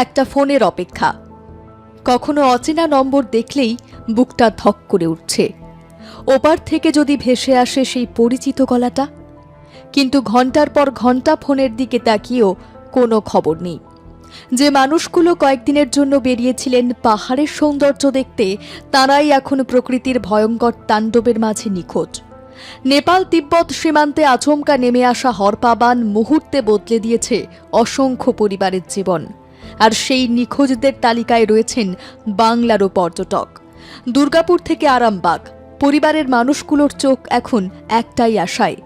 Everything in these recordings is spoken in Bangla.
একটা ফোনের অপেক্ষা। কখনো অচেনা নম্বর দেখলেই বুকটা ধক করে উঠছে। ওপার থেকে যদি ভেসে আসে সেই পরিচিত গলাটা, কিন্তু ঘন্টার পর ঘন্টা ফোনের দিকে তাকিয়েও কোনো খবর নেই। যে মানুষগুলো কয়েকদিনের জন্য বেরিয়েছিলেন পাহাড়ের সৌন্দর্য দেখতে, তারাই এখন প্রকৃতির ভয়ঙ্কর তাণ্ডবের মাঝে নিখোঁজ। নেপাল তিব্বত সীমান্তে আচমকা নেমে আসা হরপাবান মুহূর্তে বদলে দিয়েছে অসংখ্য পরিবারের জীবন। আর সেই নিখোঁজদের তালিকায় রয়েছেন বাংলারও পর্যটক। দুর্গাপুর থেকে আরামবাগ পরিবারের মানুষগুলোর চোখ এখন একটাই আশায়,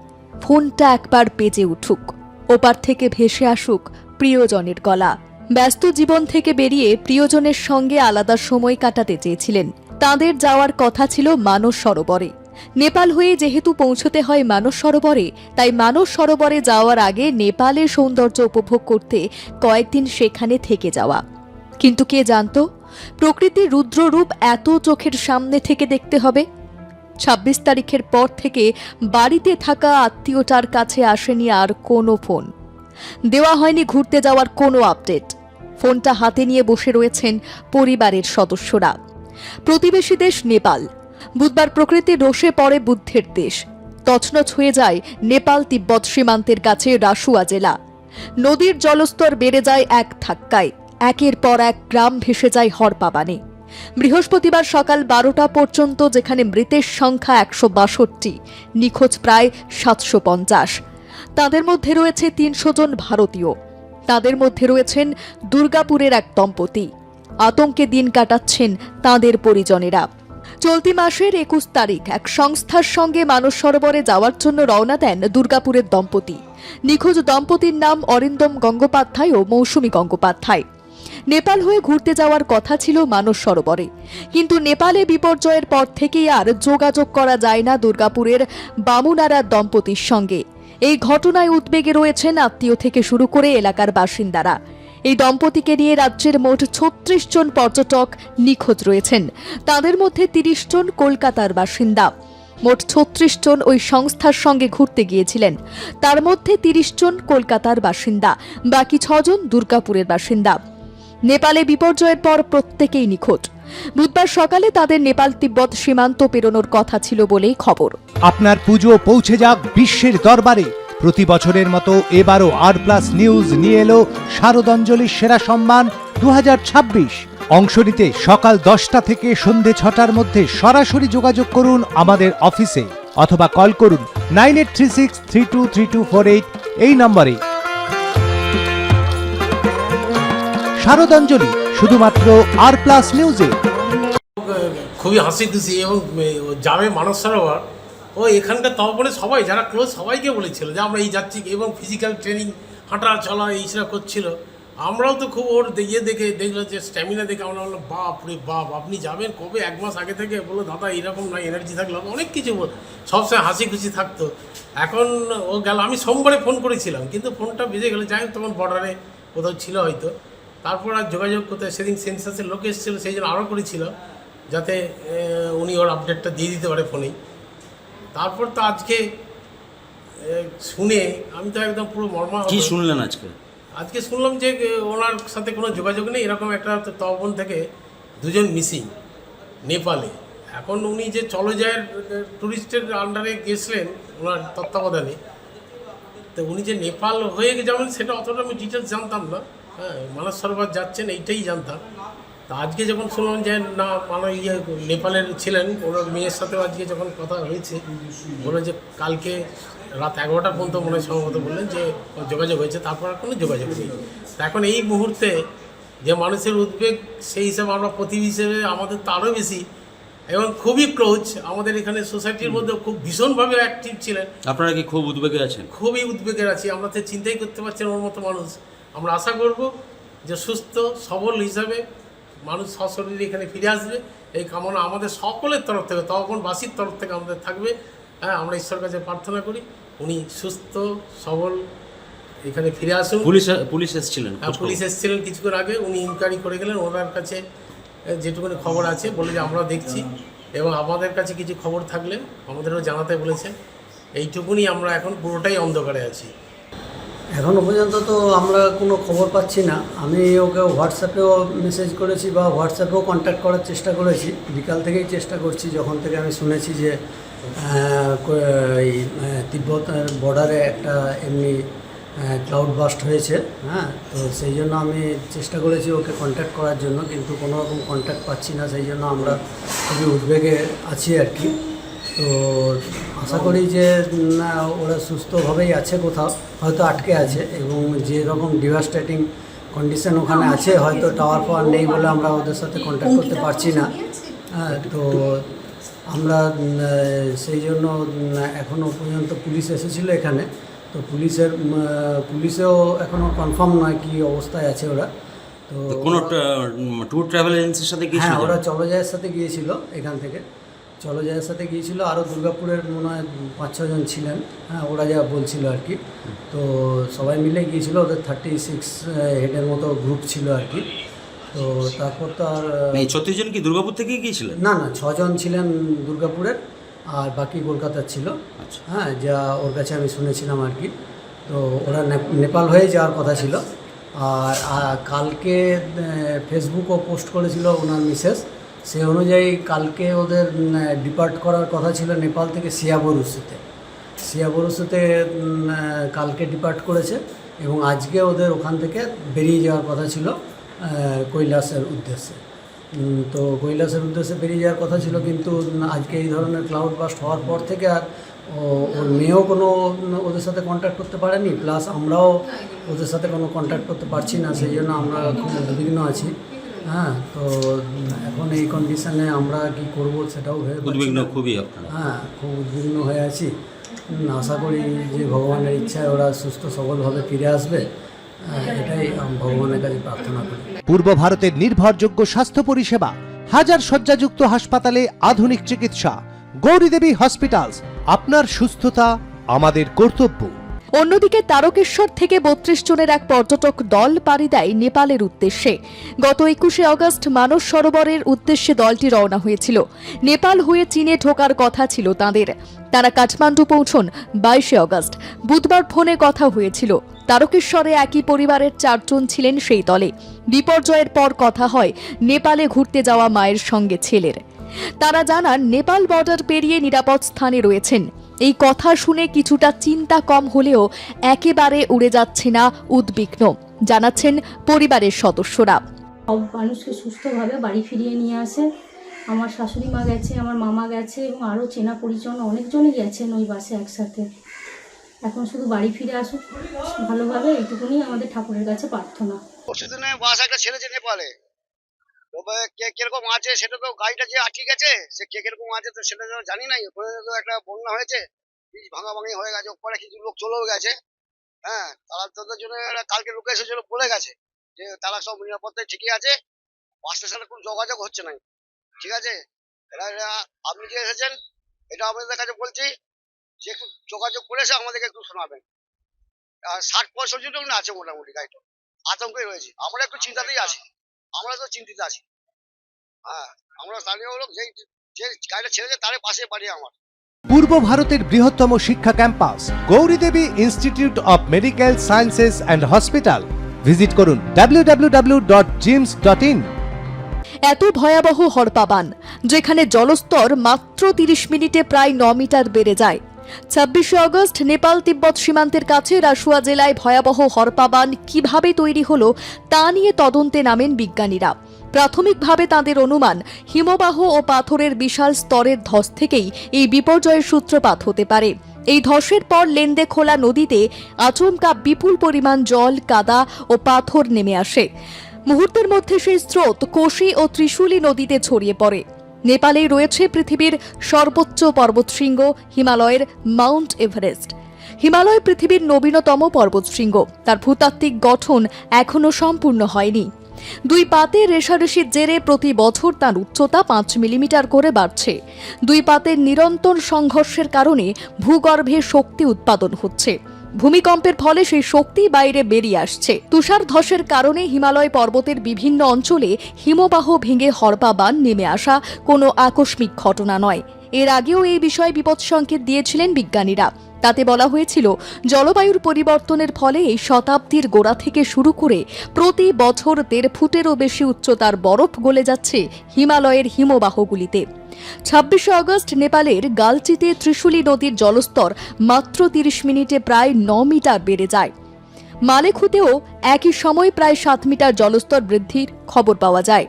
ফোনটা একবার বেজে উঠুক, ওপার থেকে ভেসে আসুক প্রিয়জনের গলা। ব্যস্ত জীবন থেকে বেরিয়ে প্রিয়জনের সঙ্গে আলাদা সময় কাটাতে চেয়েছিলেন। তাঁদের যাওয়ার কথা ছিল মানস সরোবরে। নেপাল হয়ে যেহেতু পৌঁছতে হয় মানস সরোবরে, তাই মানস সরোবরে যাওয়ার আগে নেপালের সৌন্দর্য উপভোগ করতে কয়েকদিন সেখানে থেকে যাওয়া। কিন্তু কে জানত প্রকৃতির রুদ্ররূপ এত চোখের সামনে থেকে দেখতে হবে। ২৬ তারিখের পর থেকে বাড়িতে থাকা আত্মীয়টার কাছে আসেনি আর কোনো ফোন, দেওয়া হয়নি ঘুরতে যাওয়ার কোনো আপডেট। ফোনটা হাতে নিয়ে বসে রয়েছেন পরিবারের সদস্যরা। প্রতিবেশী দেশ নেপাল। বুধবার প্রকৃতির রোষে পড়ে বুদ্ধের দেশ। তছনছ হয়ে যায় নেপাল তিব্বত সীমান্তের কাছে রাসুয়া জেলা। নদীর জলস্তর বেড়ে যায় এক ধাক্কায়। একের পর এক গ্রাম ভেসে যায় হরপাবানে। বৃহস্পতিবার সকাল 12টা পর্যন্ত যেখানে মৃতের সংখ্যা 162, নিখোঁজ প্রায় 750। তাদের মধ্যে রয়েছে 300 জন ভারতীয়। তাদের মধ্যে রয়েছেন দুর্গাপুরের এক দম্পতি। আতঙ্কে দিন কাটাচ্ছেন তাদের পরিজনেরা। চলতি মাসের 21 তারিখ এক সংস্থার সঙ্গে মানস সরোবরে যাওয়ার জন্য রওনা দেন দুর্গাপুরের দম্পতি। নিখোঁজ দম্পতির নাম অরিন্দম গঙ্গোপাধ্যায় ও মৌসুমী গঙ্গোপাধ্যায়। নেপাল হয়ে ঘুরতে যাওয়ার কথা ছিল মানস সরোবরে, কিন্তু নেপালে বিপর্যয়ের পর থেকেই আর যোগাযোগ করা যায় না দুর্গাপুরের বামুনারা দম্পতির সঙ্গে। এই ঘটনায় উদ্বেগে রয়েছেন আত্মীয় থেকে শুরু করে এলাকার বাসিন্দারা। এই দম্পতিকে নিয়ে রাজ্যের মোট 36 জন পর্যটক নিখোঁজ রয়েছেন। তাদের মধ্যে 30 জন কলকাতার বাসিন্দা। মোট 36 জন ওই সংস্থার সঙ্গে ঘুরতে গিয়েছিলেন। তার মধ্যে 30 জন কলকাতার বাসিন্দা, বাকি 6 জন দুর্গাপুরের বাসিন্দা। নেপালে বিপর্যয়ের পর প্রত্যেকেই নিখোঁজ। বুধবার সকালে তাদের নেপাল তিব্বত সীমান্ত পেরোনোর কথা ছিল বলেই খবর। আপনার পুজো পৌঁছে যাক বিশ্বের দরবারে। প্রতি বছরের মতো এবারও আর+ নিউজ নিয়ে এলো শারদাঞ্জলির সেরা সম্মান 2026। অংশ নিতে সকাল 10টা থেকে সন্ধে 6টার মধ্যে সরাসরি যোগাযোগ করুন আমাদের অফিসে অথবা কল করুন 9836323248 এই নম্বরে। শারদাঞ্জলি শুধুমাত্র আর+ নিউজে। খুবই হাসি খুশি এবং যাবে মানস সরোবর। ও এখানকার তপনে সবাই যারা ক্লোজ সবাইকে বলেছিল যে আমরা এই যাচ্ছি, এবং ফিজিক্যাল ট্রেনিং হাঁটা চলা এইসব করছিল। আমরাও তো খুব ওর দেখে দেখলো যে স্ট্যামিনা দেখে আমরা বললাম বাপ রে বাপ, আপনি যাবেন কবে? 1 মাস আগে থেকে বলো দাদা এইরকম না, এনার্জি থাকলো অনেক কিছু সবসময় হাসি খুশি থাকতো। এখন ও গেল, আমি সোমবারে ফোন করেছিলাম কিন্তু ফোনটা বেজে গেলো। যাই হোক, তখন বর্ডারে কোথাও ছিল হয়তো। তারপর আর যোগাযোগ করতে সেদিন সেন্সাসের লোক এসেছিলো, সেই জন্য আরও করেছিল যাতে উনি ওর আপডেটটা দিয়ে দিতে পারে ফোনেই। তারপর তো আজকে শুনে আমি তো একদম পুরো মর্মা। কি শুনলেন আজকে? আজকে শুনলাম যে ওনার সাথে কোনো যোগাযোগ নেই, এরকম একটা তপবন থেকে 2 জন মিসিং নেপালে। এখন উনি যে চলজায়ের ট্যুরিস্টের আন্ডারে গেছিলেন ওনার তত্ত্বাবধানে, তো উনি যে নেপাল হয়ে যাবেন সেটা অতটা আমি ডিটেলস জানতাম না। হ্যাঁ, মানস সরোবর যাচ্ছেন এইটাই জানতাম। তা আজকে যখন শুনলাম যে না নেপালের ছিলেন, ওনার মেয়ের সাথেও আজকে যখন কথা হয়েছে, বলে যে কালকে রাত 11টা পর্যন্ত মনে হয় সম্ভবত বললেন যে যোগাযোগ হয়েছে, তারপর আর কোনো যোগাযোগ নেই। তা এখন এই মুহূর্তে যে মানুষের উদ্বেগ, সেই হিসাবে আমরা প্রতিবেশী হিসেবে আমাদের তো আরও বেশি, এবং খুবই ক্লোজ। আমাদের এখানে সোসাইটির মধ্যে খুব ভীষণভাবে অ্যাক্টিভ ছিলেন। আপনারা কি খুব উদ্বেগে আছেন? খুবই উদ্বেগের আছি আমরা, তো চিন্তাই করতে পারছেন ওর মতো মানুষ। আমরা আশা করব যে সুস্থ সবল হিসাবে মানুষ সশরীরে এখানে ফিরে আসবে, এই কামনা আমাদের সকলের তরফ থেকে, তপবনবাসীর তরফ থেকে আমাদের থাকবে। হ্যাঁ, আমরা ঈশ্বরের কাছে প্রার্থনা করি উনি সুস্থ সবল এখানে ফিরে আসুন। পুলিশ এসেছিলেন? পুলিশ এসেছিলেন কিছুক্ষণ আগে, উনি ইনকোয়ারি করে গেলেন। ওনার কাছে যেটুকুনি খবর আছে বলে যে আমরা দেখছি, এবং আমাদের কাছে কিছু খবর থাকলে আমাদেরও জানাতে বলেছেন। এইটুকুনি, আমরা এখন পুরোটাই অন্ধকারে আছি। এখনও পর্যন্ত তো আমরা কোনো খবর পাচ্ছি না। আমি ওকে হোয়াটসঅ্যাপেও মেসেজ করেছি বা হোয়াটসঅ্যাপেও কন্ট্যাক্ট করার চেষ্টা করেছি, বিকাল থেকেই চেষ্টা করছি, যখন থেকে আমি শুনেছি যে এই তিব্বতের বর্ডারে একটা এমনি ক্লাউড বাস্ট হয়েছে। হ্যাঁ, তো সেই জন্য আমি চেষ্টা করেছি ওকে কন্ট্যাক্ট করার জন্য, কিন্তু কোনো রকম কন্ট্যাক্ট পাচ্ছি না। সেই জন্য আমরা খুবই উদ্বেগে আছি আর কি। তো আশা করি যে না, ওরা সুস্থভাবেই আছে, কোথাও হয়তো আটকে আছে, এবং যে রকম ডিভাস্টেটিং কন্ডিশন ওখানে আছে, হয়তো টাওয়ার পাওয়ার নেই বলে আমরা ওদের সাথে কন্ট্যাক্ট করতে পারছি না। হ্যাঁ, তো আমরা সেই জন্য এখনও পর্যন্ত পুলিশ এসেছিলো এখানে, তো পুলিশেও এখনও কনফার্ম নয় কী অবস্থায় আছে ওরা। তো কোনো ট্যুর ট্রাভেল এজেন্সির সাথে গিয়েছিল? হ্যাঁ, ওরা চলজয়ের সাথে গিয়েছিল, এখান থেকে চলজয়ের সাথে গিয়েছিল। আরও দুর্গাপুরের মনে হয় 5-6 জন ছিলেন। হ্যাঁ, ওরা যা বলছিল আর কি। তো সবাই মিলে গিয়েছিল, ওদের 36 হেডের মতো গ্রুপ ছিল আর কি। তো তারপর তো আর এই 36 জন কি দুর্গাপুর থেকে গিয়েছিলেন? না, 6 জন ছিলেন দুর্গাপুরের, আর বাকি কলকাতার ছিল। আচ্ছা। হ্যাঁ, যা ওর কাছে আমি শুনেছিলাম আর কি। তো ওরা নেপাল হয়ে যাওয়ার কথা ছিল। আর কালকে ফেসবুকও পোস্ট করেছিল ওনার মিসেস, সে অনুযায়ী কালকে ওদের ডিপার্ট করার কথা ছিল নেপাল থেকে সিয়াবরুসুতে কালকে ডিপার্ট করেছে, এবং আজকে ওদের ওখান থেকে বেরিয়ে যাওয়ার কথা ছিল কৈলাসের উদ্দেশ্যে। তো কৈলাসের উদ্দেশ্যে বেরিয়ে যাওয়ার কথা ছিল, কিন্তু আজকে এই ধরনের ক্লাউড বাস্ট হওয়ার পর থেকে আর ওর মেয়েও কোনো ওদের সাথে কন্ট্যাক্ট করতে পারেনি, প্লাস আমরাও ওদের সাথে কোনো কন্ট্যাক্ট করতে পারছি না। সেই জন্য আমরা খুব উদ্বিগ্ন আছি। হ্যাঁ, তো এখন এই কন্ডিশনে আমরা কি করব সেটাও ভেবে উদ্বিগ্ন খুবই আপনারা? হ্যাঁ, খুব উদ্বিগ্ন হয়ে আছি। আশা করি যে ভগবানের ইচ্ছায় ওরা সুস্থ সবলভাবে ফিরে আসবে, এটাই ভগবানের কাছে প্রার্থনা করি। পূর্ব ভারতের নির্ভরযোগ্য স্বাস্থ্য পরিষেবা, হাজার শয্যাযুক্ত হাসপাতালে আধুনিক চিকিৎসা। গৌরীদেবী হসপিটালস, আপনার সুস্থতা আমাদের কর্তব্য। অন্যদিকে তারকেশ্বর থেকে 32 জনের এক পর্যটক দল পাড়ি দেয় নেপালের উদ্দেশ্যে। গত 21শে আগস্ট মানস সরোবরের উদ্দেশ্যে দলটি রওনা হয়েছিল। নেপাল হয়ে চীনে ঢোকার কথা ছিল তাদের। তারা কাঠমান্ডু পৌঁছন 22শে আগস্ট। বুধবার ফোনে কথা হয়েছিল। তারকেশ্বরে একই পরিবারের 4 জন ছিলেন সেই দলে। বিপর্যয়ের পর কথা হয় নেপালে ঘুরতে যাওয়া মায়ের সঙ্গে ছেলের। তারা জানান নেপাল বর্ডার পেরিয়ে নিরাপদ স্থানে রয়েছেন। এই কথা শুনে কিছুটা চিন্তা কম হলেও একেবারে উড়ে যাচ্ছে না উদ্বিগ্ন, জানাচ্ছেন পরিবারের সদস্যরা। সব মানুষকে সুস্থভাবে বাড়ি ফিরিয়ে নিয়ে আসে। আমার শাশুড়ি মা গেছে, আমার মামা গেছে, এবং আরও চেনা পরিজন অনেকজনই গেছেন ওই বাসে একসাথে। এখন শুধু বাড়ি ফিরে আসুক ভালোভাবে, এইটুকুনি আমাদের ঠাকুরের কাছে প্রার্থনা। পরশুদিনে বাস একটা ছেড়েছে নেপালে, তবে কে কিরকম আছে সেটা তো গাড়িটা যে আটকে গেছে, সে কে কিরকম আছে তো সেটা তো জানি নাই। ওখানে তো একটা বন্যা হয়েছে, বীজ ভাঙাভাঙি হয়ে গেছে, ওপরে কিছু লোক চলেও গেছে। হ্যাঁ, তারা তাদের জন্য কালকে লোক এসেছিল, বলে গেছে যে তারা সব নিরাপত্তায় ঠিকই আছে, বাস স্টেশনে কোনো যোগাযোগ হচ্ছে না। ঠিক আছে, এরা আপনি যে এসেছেন এটা আপনাদের কাছে বলছি যে একটু যোগাযোগ করেছে আমাদেরকে একটু শোনাবেন। আর 60-65 জন আছে মোটামুটি, গাড়িটা আতঙ্কে রয়েছে। আমরা একটু চিন্তাতেই আছি, আমরা তো চিন্তিত আছি। হ্যাঁ, আমরা স্থানীয় লোক, যে গাড়িটা ছেড়েছে তার পাশে বাড়ি আমার। পূর্ব ভারতের বৃহত্তম শিক্ষা campus Gouridevi institute of medical sciences and hospital. Visit করুন www.jims.in। এত ভয়াবহ হরপাবান, যেখানে জলস্তর মাত্র 30 মিনিটে প্রায় 9 মিটার বেড়ে যায়। 26শে আগস্ট নেপাল তিব্বত সীমান্তের কাছে রাসুয়া জেলায় ভয়াবহ হরপাবান কিভাবে তৈরি হলো তা নিয়ে তদন্তে নামেন বিজ্ঞানীরা। প্রাথমিকভাবে তাদের অনুমান, হিমবাহ ও পাথরের বিশাল স্তরের ধস থেকেই এই বিপর্যয়ের সূত্রপাত হতে পারে। এই ধসের পর লেন্দে খোলা নদীতে আচমকা বিপুল পরিমাণ জল, কাদা ও পাথর নেমে আসে। মুহূর্তের মধ্যে সেই স্রোত কোশি ও ত্রিশূলী নদীতে ছড়িয়ে পড়ে। নেপালেই রয়েছে পৃথিবীর সর্বোচ্চ পর্বতশৃঙ্গ হিমালয়ের মাউন্ট এভারেস্ট। হিমালয় পৃথিবীর নবীনতম পর্বতশৃঙ্গ। তার ভূতাত্ত্বিক গঠন এখনও সম্পূর্ণ হয়নি। 2 পাতের রেশারেশির জেরে প্রতি বছর তার উচ্চতা 5 মিলিমিটার করে বাড়ছে। 2 পাতের নিরন্তর সংঘর্ষের কারণে ভূগর্ভে শক্তি উৎপাদন হচ্ছে। ভূমিকম্পের ফলে সেই শক্তি বাইরে বেরিয়ে আসছে। তুষার ধসের কারণে হিমালয় পর্বতের বিভিন্ন অঞ্চলে হিমবাহ ভেঙে হরপাবান নেমে আসা কোনো আকস্মিক ঘটনা নয়। এর আগেও এই বিষয়ে বিপদ সংকেত দিয়েছিলেন বিজ্ঞানীরা। তাতে বলা হয়েছিল, জলবায়ুর পরিবর্তনের ফলে এই শতাব্দীর গোড়া থেকে শুরু করে প্রতি বছর 1.5 ফুটেরও বেশি উচ্চতার বরফ গলে যাচ্ছে হিমালয়ের হিমবাহগুলিতে। 26শে আগস্ট নেপালের গালচিতে ত্রিশুলি নদীর জলস্তর মাত্র 30 মিনিটে প্রায় 9 মিটার বেড়ে যায়। মালেখুতেও একই সময় প্রায় 7 মিটার জলস্তর বৃদ্ধির খবর পাওয়া যায়।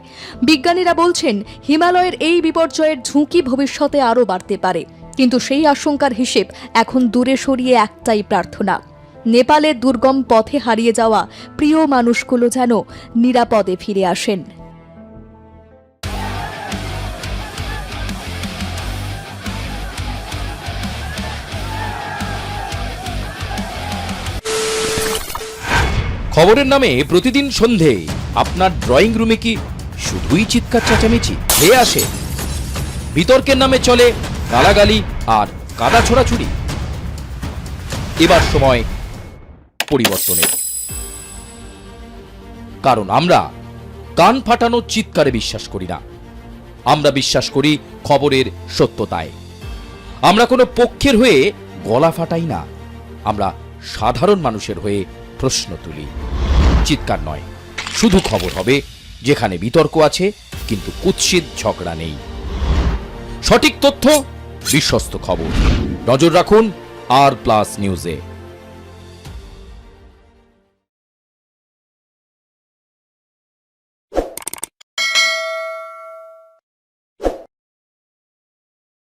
বিজ্ঞানীরা বলছেন, হিমালয়ের এই বিপর্যয়ের ঝুঁকি ভবিষ্যতে আরও বাড়তে পারে, কিন্তু সেই আশঙ্কার হিসেব এখন দূরে সরিয়ে একটাই প্রার্থনা, নেপালের দুর্গম পথে হারিয়ে যাওয়া প্রিয় মানুষগুলো যেন নিরাপদে ফিরে আসেন। খবরের নামে প্রতিদিন সন্ধে আপনার ড্রয়িং রুমে কি শুধুই চিৎকার চেঁচামেচি হয়ে আসে? বিতর্কের নামে চলে গালাগালি আর কাদা ছোড়াছুড়ি। এবার সময় পরিবর্তনের, কারণ আমরা কান ফাটানো চিৎকারে বিশ্বাস করি না। আমরা বিশ্বাস করি খবরের সত্যতায়। আমরা কোনো পক্ষের হয়ে গলা ফাটাই না, আমরা সাধারণ মানুষের হয়ে প্রশ্ন তুলি। চিৎকার নয়, শুধু খবর হবে যেখানে বিতর্ক আছে কিন্তু কুৎসিত ঝগড়া নেই। সঠিক তথ্য, বিশ্বস্ত খবর। নজর রাখুন আর প্লাস নিউজে।